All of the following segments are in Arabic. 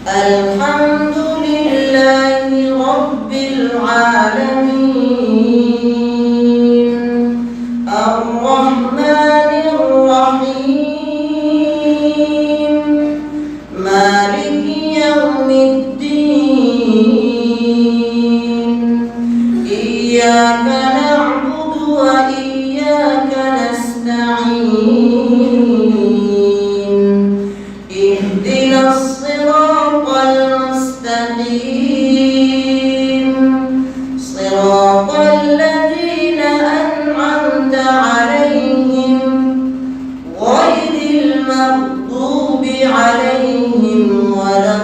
الحمد لله رب العالمين الرحمن الرحيم مالك يوم الدين إياك نعبد وإياك نستعين اهدنا الصراط المستقيم صراط الذين أنعمت عليهم غير المغضوب عليهم ولا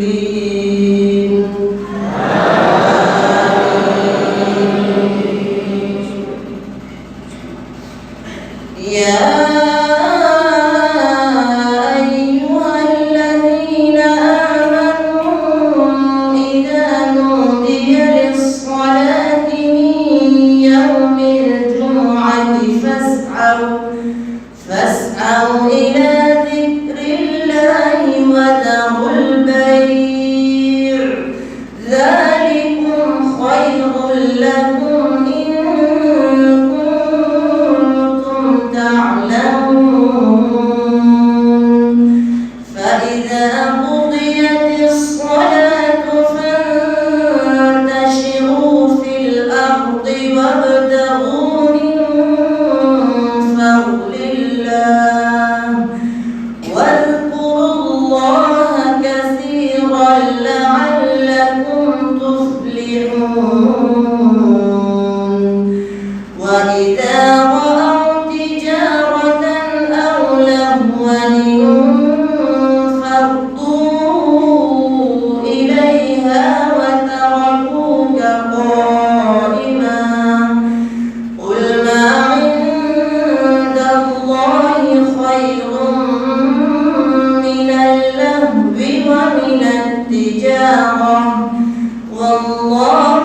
الضالين. يا أيها الذين آمنوا إذا نودي للصلاة من يوم الجمعة فاسعوا إلى ذكر الله وذروا البيع ذلكم خير لكم إن كنتم تعلمون فإذا قضيت الصلاة فانتشروا في الأرض وابتغوا من فضل الله واذكروا الله كثيرا لعلكم تفلحون. وإذا رأوا تجارة أو لهوا انفضوا إليها وتركوك قائما قل ما عند الله خير من اللهو ومن التجارة والله